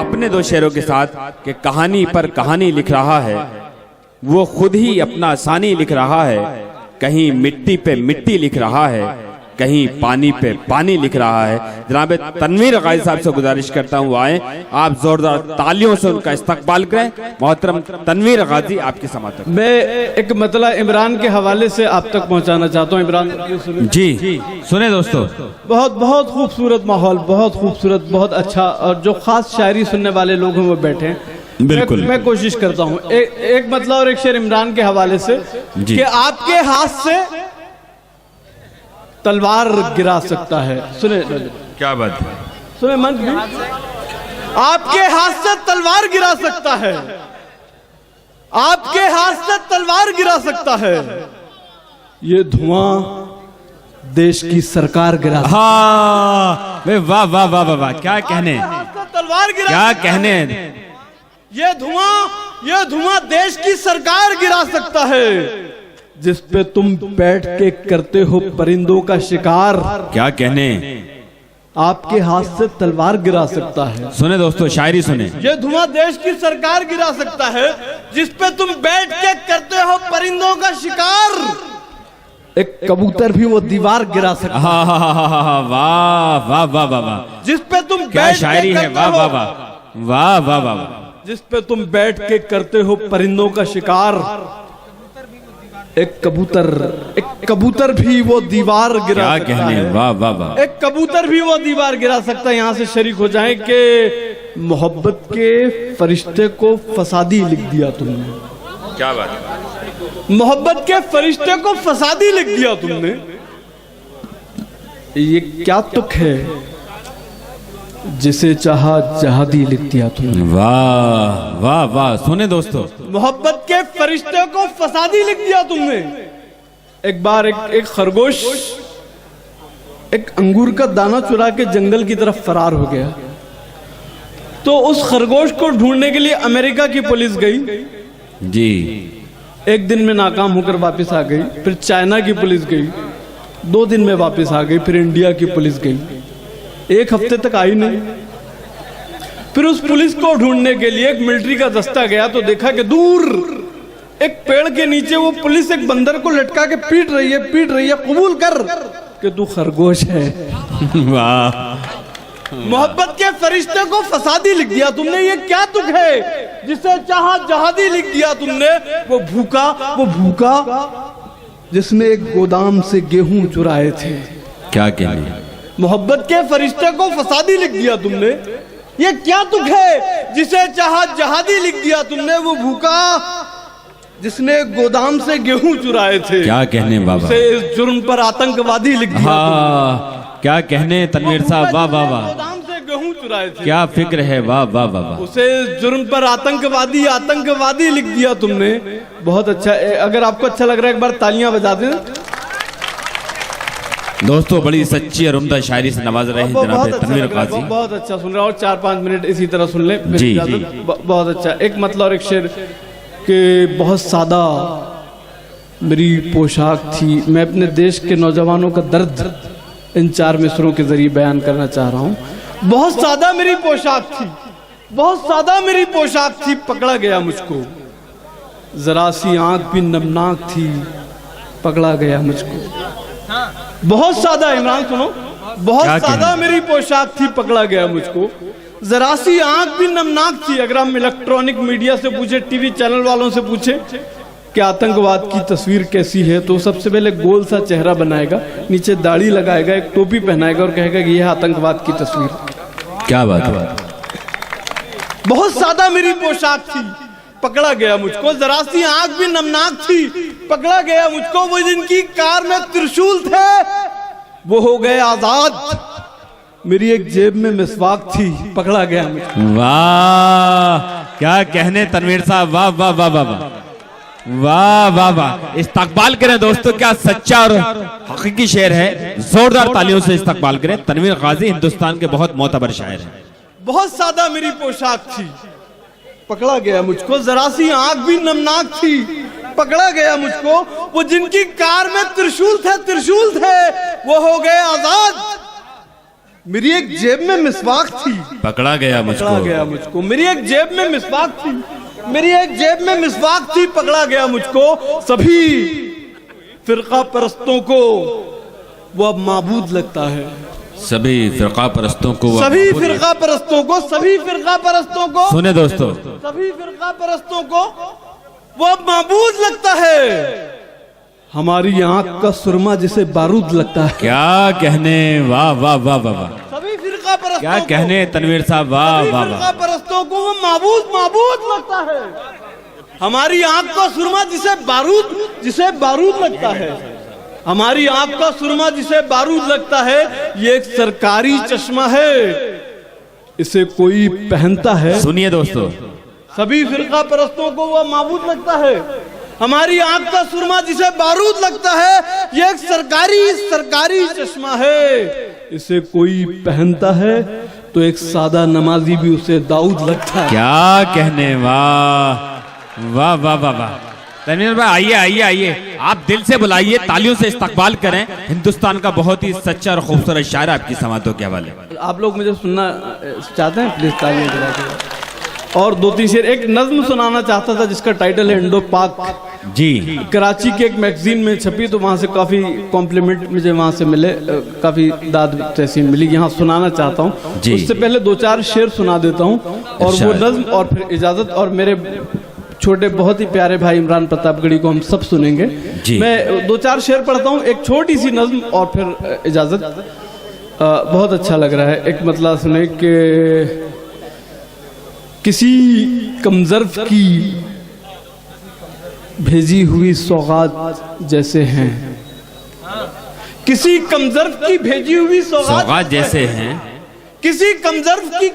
अपने दो शेरों के साथ कि कहानी पर कहानी लिख रहा है, वो खुद ही अपना सानी लिख रहा है। कहीं मिट्टी पे मिट्टी लिख रहा है, कहीं पानी पे पानी लिख रहा है। जनाब तनवीर गाजी साहब से गुजारिश करता हूँ आए, आप जोरदार तालियों से उनका इस्तकबाल करें। मोहतरम तनवीर गाजी, आपकी समाअत तक मैं एक मतला इमरान के हवाले से आप तक पहुंचाना चाहता हूँ। इमरान जी सुने दोस्तों। बहुत खूबसूरत माहौल, बहुत खूबसूरत, बहुत अच्छा। और जो खास शायरी सुनने वाले लोग हैं वो बैठे हैं। बिल्कुल मैं कोशिश करता हूँ एक मतलब और एक शेर इमरान के हवाले से कि आपके हाथ से तलवार गिरा सकता है। सुने क्या बात है, सुने मन भी, आपके हाथ से तलवार गिरा सकता है, आपके हाथ से तलवार गिरा सकता है। ये धुआं देश की सरकार गिरा। हाँ वाह वाह वाह वाह, क्या कहने, तलवार गिरा, क्या कहने। ये धुआं देश की सरकार गिरा सकता है, जिस पे तुम बैठ के करते हो परिंदों का शिकार। क्या कहने, आपके हाथ से तलवार गिरा सकता है। सुने दोस्तों, शायरी सुने। ये धुआं देश की सरकार गिरा सकता है, जिस पे तुम बैठ के करते हो परिंदों का शिकार। एक कबूतर भी वो दीवार गिरा सकता है। वाह वाह वाह वाह वाह, जिस पे तुम क्या शायरी है। वाह वाह वाह वाह वाह वाह, जिस पे तुम बैठ के करते हो परिंदों का शिकार। एक कबूतर भी वो दीवार गिरा सकता है। वाह वाह वाह, एक कबूतर भी वो दीवार गिरा सकता है। यहाँ से शरीक हो जाए कि मोहब्बत के फरिश्ते को फसादी लिख दिया तुमने। क्या बात है, मोहब्बत के फरिश्ते को फसादी लिख दिया तुमने। ये क्या तुक है, जिसे चाहा जहादी लिख दिया तुमने। वाह वाह वाह, सुने दोस्तों। मोहब्बत के फरिश्ते को फसादी लिख दिया तुमने। एक बार एक खरगोश एक अंगूर का दाना चुरा के जंगल की तरफ फरार हो गया। तो उस खरगोश को ढूंढने के लिए अमेरिका की पुलिस गई जी। एक दिन में नाकाम होकर वापस आ गई। फिर चाइना की पुलिस गई, 2 दिन में वापस आ गई। फिर इंडिया की पुलिस गई, 1 हफ्ते तक आई नहीं। फिर उस पुलिस को ढूंढने के लिए एक मिलिट्री का दस्ता गया तो देखा कि दूर एक पेड़ के नीचे वो पुलिस एक बंदर को लटका के पीट रही है। कबूल कर कि तू खरगोश है। वाह, मोहब्बत के फरिश्ते को फसादी लिख दिया तुमने। ये क्या तुक है, जिसे चाहा जहादी लिख दिया तुमने। वो भूखा जिसने एक गोदाम से गेहूं चुराए थे। क्या कहने, मोहब्बत के फरिश्ते को फसादी लिख दिया तुमने। ये क्या तुक है, जिसे चाहा जहादी लिख दिया तुमने। वो भूखा जिसने गोदाम से गेहूं चुराए थे। क्या कहने बाबा, उसे इस जुर्म पर आतंकवादी लिख दिया। हाँ, क्या कहने तनवीर साहब, वाह वाह वाह, गोदाम से गेहूं चुराए थे। क्या फिक्र है, वाह वाह वाह वाह। उसे इस जुर्म पर आतंकवादी लिख दिया तुमने। बहुत अच्छा। अगर आपको अच्छा लग रहा है एक बार तालियां बजा दें दोस्तों। बड़ी सच्ची और उम्दा शायरी से नवाज रहे हैं जनाब तनवीर गाजी। बहुत अच्छा सुन रहा हूँ। 4-5 मिनट इसी तरह सुन ले जी। बहुत अच्छा। एक मतलब और एक शेर कि बहुत सादा मेरी पोशाक थी। मैं अपने देश के नौजवानों का दर्द इन 4 मिसरों के जरिए बयान करना चाह रहा हूँ। बहुत सादा मेरी पोशाक थी, बहुत सादा मेरी पोशाक थी, पकड़ा गया मुझको। जरा सी आंख भी नमनाक थी, पकड़ा गया मुझको। बहुत सादा, इमरान सुनो। बहुत सादा मेरी पोशाक थी, पकड़ा गया मुझको। जरा सी आंख भी नमनाक थी। अगर हम इलेक्ट्रॉनिक मीडिया से पूछे, टीवी चैनल वालों से पूछे कि आतंकवाद की तस्वीर कैसी है, तो सबसे पहले गोल सा चेहरा बनाएगा, नीचे दाढ़ी लगाएगा, एक टोपी पहनाएगा और कहेगा कि यह आतंकवाद की तस्वीर। क्या बात है। बहुत सादा मेरी पोशाक थी, पकड़ा गया मुझको। जरा सी आंख भी नमनाक थी, पकड़ा गया मुझको। वो जिनकी कार में त्रिशूल थे, वो हो गए आजाद। मेरी एक जेब में मिसवाक थी, पकड़ा गया मुझको। वाह, क्या कहने तनवीर साहब, वाह वाह वाह वाह वाह वाह वाह। इस्तकबाल करें दोस्तों, क्या सच्चा और हकीकी शेर है। जोरदार तालियों से इस्तकबाल करें। तनवीर गाजी हिंदुस्तान के बहुत मोतबर शायर हैं। बहुत सादा मेरी पोशाक थी, पकड़ा गया मुझको। जरा सी आंख भी नमनाक थी, पकड़ा गया मुझको। वो जिनकी कार में त्रिशूल थे, वो हो गए आजाद। मेरी एक जेब में मिसवाक थी, पकड़ा गया पकड़ा मुझको। गया मुझको। मेरी एक जेब में मिसवाक थी, मेरी एक जेब में मिसवाक थी, पकड़ा गया मुझको। सभी फिरका परस्तों को वो अब माबूद लगता है। सभी फिरका परस्तों को वो सभी माबूद फिरका परस्तों को, सभी फिरका परस्तों को, सुने दोस्तों, सभी फिरका परस्तों को वो अब माबूद लगता है। हमारी आंख का सुरमा जिसे बारूद लगता है। क्या कहने, वाह वाह वाह वाह वाह, सभी फिरका परस्तों क्या को, कहने तनवीर साहब, वाह सभी वाह फिरका वाह। परस्तों को वो माबूद लगता है। हमारी आंख का सुरमा जिसे बारूद लगता है। हमारी आंख का सुरमा जिसे बारूद लगता है, ये एक सरकारी चश्मा है, इसे कोई पहनता है। सुनिए दोस्तों, सभी फिरका परस्तों को वह माबूद लगता है। हमारी आंख का सुरमा जिसे बारूद लगता है, ये एक सरकारी चश्मा है, इसे कोई पहनता है तो एक सादा नमाजी भी उसे दाऊद लगता है। क्या कहने, वाह वाह वाह वाह वाह। तनवीर भाई आइए आइए आइए, आप दिल से बुलाइए, तालियों से इस्तकबाल करें हिंदुस्तान का बहुत ही सच्चा और खूबसूरत शायर आपकी समातों के हवाले। आप लोग मुझे सुनना चाहते हैं, प्लीज तालियां बजा के। और दो तीन शेर, एक नज्म सुनाना चाहता था जिसका टाइटल है इंडो पाक जी। कराची के एक मैगजीन में छपी, तो वहाँ से काफ़ी कॉम्प्लीमेंट मुझे वहाँ से मिले, काफ़ी दाद तहसीन मिली, यहाँ सुनाना चाहता हूँ। जी। उससे पहले दो चार शेर सुना देता हूँ और वो नज्म और फिर इजाज़त, और मेरे छोटे बहुत ही प्यारे भाई इमरान प्रतापगढ़ी को हम सब सुनेंगे। जी। मैं दो चार शेर पढ़ता हूँ, एक छोटी सी नज्म और फिर इजाज़त। बहुत अच्छा लग रहा है। एक मतलब सुने कि किसी कमजर्फ की भेजी हुई सौगात जैसे हैं, किसी कमजर्फ की भेजी हुई सौगात जैसे हैं, किसी कमजर्फ की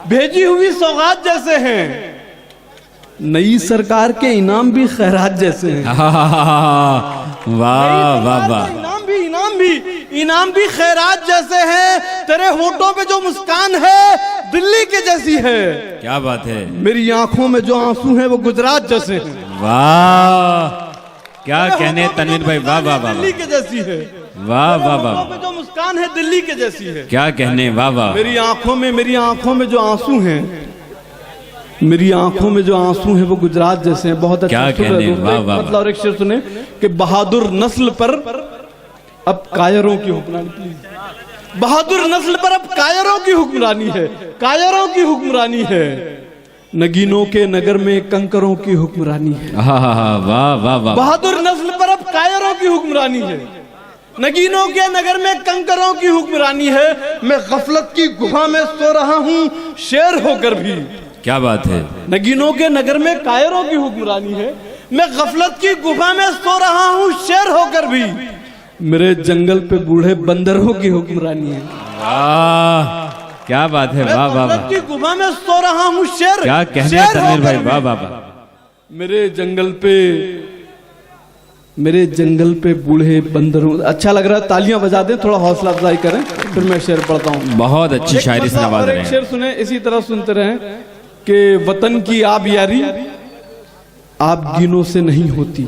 भेजी हुई सौगात जैसे हैं। नई सरकार के इनाम भी खैरात जैसे हैं। वाह वाह वाह। इनाम भी खैरात जैसे हैं। तेरे होठों पे जो मुस्कान है दिल्ली के जैसी है। क्या बात है। मेरी आंखों में जो आंसू हैं वो गुजरात जैसे हैं। वाह, क्या कहने तनवीर भाई, वाह वाह वाह दिल्ली के जैसी है। वाह वाह वाह। होठों पे जो मुस्कान है दिल्ली के जैसी है। क्या कहने, वाह वाह। मेरी आंखों में जो आंसू हैं, मेरी आंखों में जो आंसू हैं वो गुजरात जैसे हैं। बहुत अच्छा। क्या कहने, वाह वाह। मतलब और एक शेर सुने कि बहादुर नस्ल पर अब कायरों की हुक्मरानी, बहादुर नस्ल पर अब कायरों की हुक्मरानी है, कायरों की हुक्मरानी है। नगीनों के नगर में कंकरों की हुक्मरानी है। वाह वाह वाह। बहादुर नस्ल पर अब कायरों की हुक्मरानी है। नगीनों के नगर में कंकरों की हुक्मरानी है। मैं गफलत की गुफा में सो रहा हूँ शेर होकर भी। क्या बात है। नगीनों के नगर में कायरों की हुक्मरानी है। मैं गफलत की गुफा में सो रहा हूँ शेर होकर भी। मेरे जंगल पे बूढ़े बंदरों की हुक्मरानी है। वाह, क्या बात है। वाह वाह वाह। की गुफा में सो रहा हूँ शेर। क्या कहने तनवीर भाई, वाह वाह वाह। मेरे जंगल पे बूढ़े बंदरों। अच्छा लग रहा है, तालियां बजा दें, थोड़ा हौसला अफजाई करें, फिर मैं शेर पढ़ता हूँ। बहुत अच्छी शायरी से नवाज रहे एक हैं। शेर सुने, इसी तरह सुनते रहें कि वतन की आब यारी आप गिनों से नहीं होती।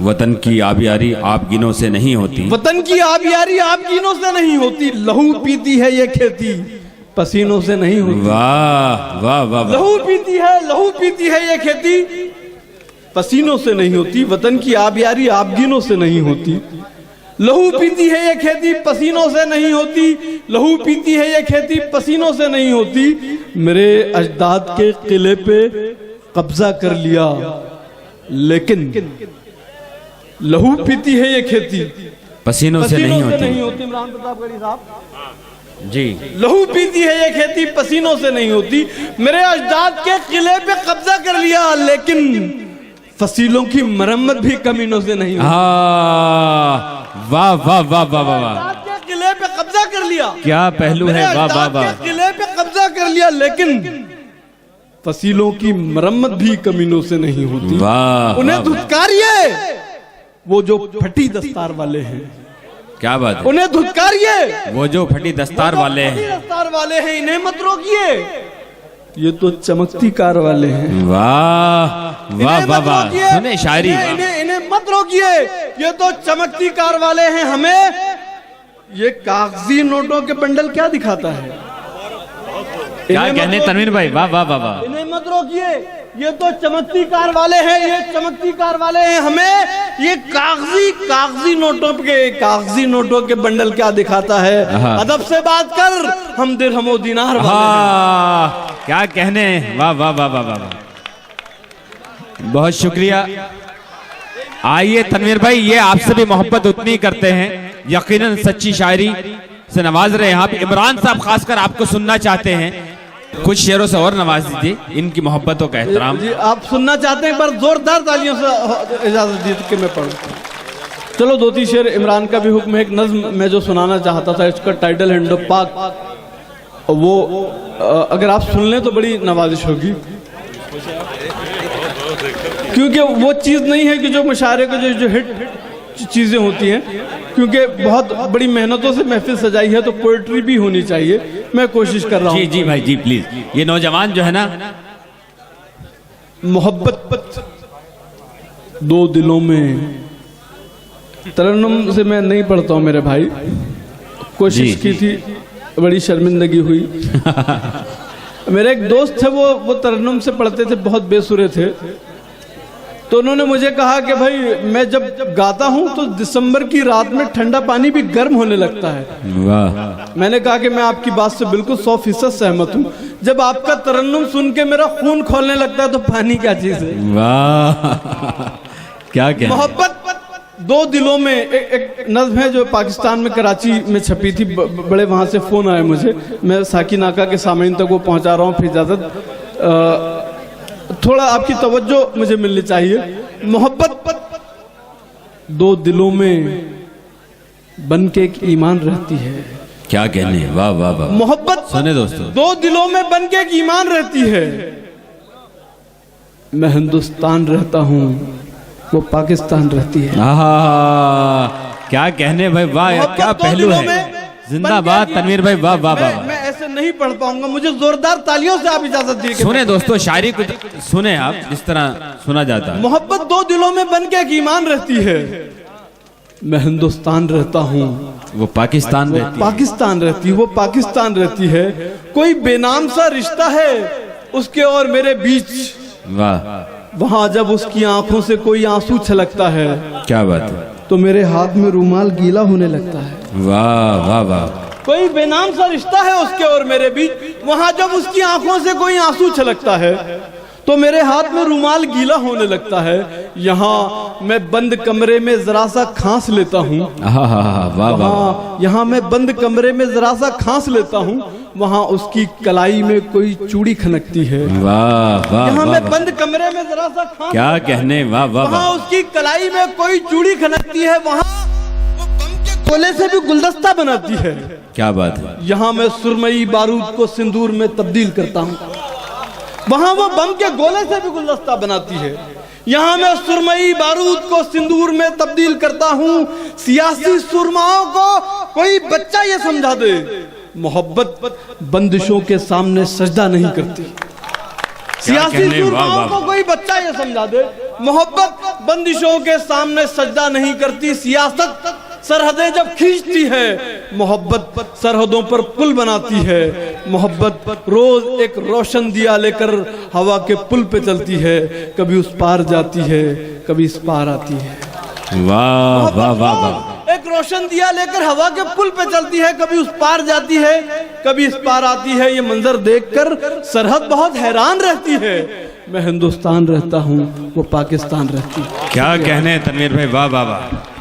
वतन की आबियारी आप गिनों से नहीं होती। वतन की आबियारी आप गिनों से नहीं होती। लहू पीती है ये खेती पसीनों से नहीं होती। वाह वाह वाह। लहू पीती है ये खेती पसीनों से नहीं होती। वतन की आबियारी आप गिनों से नहीं होती। लहू पीती है ये खेती पसीनों से नहीं होती। लहू पीती है ये खेती पसीनों से नहीं होती। मेरे अजदाद के किले पे कब्जा कर लिया, लेकिन लहू पीती है ये खेती पसीनों से नहीं होती। इमरान प्रतापगढ़ी साहब जी। लहू पीती है ये खेती पसीनों से नहीं होती। मेरे अजदाद के किले पे कब्जा कर लिया, लेकिन फसीलों की मरम्मत भी कमीनों से नहीं होती। वाह वाह वाह वाह वाह। अजदाद के किले पे कब्जा कर लिया, क्या पहलू है। वाह वाह वाह। किले पे कब्जा कर लिया, लेकिन फसीलों की मरम्मत भी कमीनों से नहीं होती। वाह। उन्हें धुतकारिए वो जो फटी दस्तार वाले हैं। क्या बात है। उन्हें धुतकारिए वो जो फटी दस्तार वाले हैं। दस्तार वाले हैं, इन्हें मत रोकिए, ये तो चमकती कार वाले हैं। वाह वाह वाह वाह। सुने शायरी। इन्हें मत रोकिए, ये तो चमकती कार वाले हैं। ये कागजी नोटों के बंडल क्या दिखाता है? क्या कहने तनवीर भाई, वाह वाह वाह वाह। इन्हें मत रोकिए, ये तो चमत्कार वाले हैं, ये चमत्कार वाले हैं। हमें ये कागजी नोटों के बंडल क्या दिखाता है? अदब से बात कर, हम दिरहमो दिनार वाले हैं। क्या कहने, वाह वाह वाह वाह वाह, बहुत शुक्रिया। आइए तनवीर भाई, ये आपसे भी मोहब्बत उतनी करते हैं, यकीनन सच्ची शायरी से नवाज रहे हैं आप। इमरान साहब खासकर आपको सुनना चाहते हैं, कुछ शेरों से और नवाज दीजिए, इनकी मोहब्बतों का एहतराम। जी आप सुनना चाहते हैं, एक बार जोरदार तालियों से इजाजत दी कि मैं पढ़ूं। चलो 2-3 शेर इमरान का भी हुक्म है। एक नज्म मैं जो सुनाना चाहता था, इसका टाइटल है हिंदो पाक। वो अगर आप सुन लें तो बड़ी नवाजिश होगी, क्योंकि वो चीज़ नहीं है कि जो मुशायरे के जो हिट चीज़ें होती हैं, क्योंकि बहुत बड़ी मेहनतों से महफिल सजाई है, तो पोएट्री भी होनी चाहिए। मैं कोशिश कर रहा हूँ। जी जी भाई जी, प्लीज। ये नौजवान जो है ना, मोहब्बत दो दिलों में, तरन्नुम से मैं नहीं पढ़ता हूँ मेरे भाई, कोशिश की थी, बड़ी शर्मिंदगी हुई। मेरे एक दोस्त थे, वो तरन्नुम से पढ़ते थे, बहुत बेसुरे थे। तो उन्होंने मुझे कहा कि भाई मैं जब गाता हूं तो दिसंबर की रात में ठंडा पानी भी गर्म होने लगता है। वाह। मैंने कहा कि मैं आपकी बात से बिल्कुल 100% सहमत हूं। जब आपका तरन्नुम सुन के मेरा खून खोलने लगता है तो पानी क्या चीज है? वाह, क्या क्या मोहब्बत दो दिलों में। एक नज़्म है जो पाकिस्तान में कराची में छपी थी, बड़े वहां से फोन आए मुझे, मैं साकी नाका के सामने तक वो पहुंचा रहा हूँ। फिर इजाजत, थोड़ा आपकी तवज्जो मुझे मिलनी चाहिए। मोहब्बत दो दिलों में बन के एक ईमान रहती है। क्या कहने, वाह वाह वाह। मोहब्बत सुने दोस्तों, दो दिलों में बन के एक ईमान रहती है। मैं हिंदुस्तान रहता हूँ, वो पाकिस्तान रहती है। क्या कहने भाई, वाह क्या पहलू है। जिंदाबाद तनवीर भाई, वाह वाह वाह। मैं ऐसे नहीं पढ़ पाऊंगा, मुझे जोरदार तालियों से आप इजाजत दीजिए। सुने दोस्तों, शायरी को सुने आप जिस तरह सुना जाता है। मोहब्बत दो दिलों में बन के एक ईमान रहती है। मैं हिंदुस्तान रहता हूँ, वो पाकिस्तान रहती है। पाकिस्तान रहती है, वो पाकिस्तान रहती है। कोई बेनाम सा रिश्ता है उसके और मेरे बीच। वाह। वहाँ जब उसकी आंखों से कोई आंसू छलकता है, क्या बात है, तो मेरे हाथ में रुमाल गीला होने लगता है। वाह वाह वाह। कोई बेनाम सा रिश्ता है उसके और मेरे बीच। वहाँ जब उसकी आंखों से कोई आंसू छलकता है, तो मेरे हाथ में रुमाल गीला होने लगता है। यहाँ मैं बंद कमरे में जरा सा खांस लेता हूँ। यहाँ मैं बंद कमरे में जरा सा खांस लेता हूँ। वहाँ उसकी कलाई में कोई चूड़ी खनकती है। वाह वाह। यहाँ मैं बंद कमरे में जरा सा खांस, क्या कहने, वाह वाह। वहाँ उसकी कलाई में कोई चूड़ी खनकती है। वहाँ वो बम के गोले से भी गुलदस्ता बनाती है। क्या बात है। यहाँ मैं सुरमई बारूद को सिंदूर में तब्दील करता हूँ। वहाँ वो बम के गोले से भी गुलदस्ता बनाती है। यहाँ मैं सुरमई बारूद को सिंदूर में तब्दील करता हूँ। सियासी सुरमाओं को कोई बच्चा ये समझा दे, मोहब्बत बंदिशों के सामने सजदा नहीं करती। सियासी सुरमाओं को कोई बच्चा ये समझा दे, मोहब्बत बंदिशों के सामने सजदा नहीं करती। सियासत सरहदें जब खींचती है, मोहब्बत सरहदों पर पुल बनाती है। मोहब्बत रोज एक रोशन दिया लेकर हवा के पुल पे चलती है। कभी उस पार जाती है, कभी इस पार आती है। वाह वाह वाह वाह। एक रोशन दिया लेकर हवा के पुल पे चलती है, कभी उस पार जाती है, कभी इस पार आती है। ये मंजर देखकर सरहद बहुत हैरान रहती है। मैं हिंदुस्तान रहता हूँ, वो पाकिस्तान रहती है। क्या कहने तनवीर भाई, वाह वाह वाह।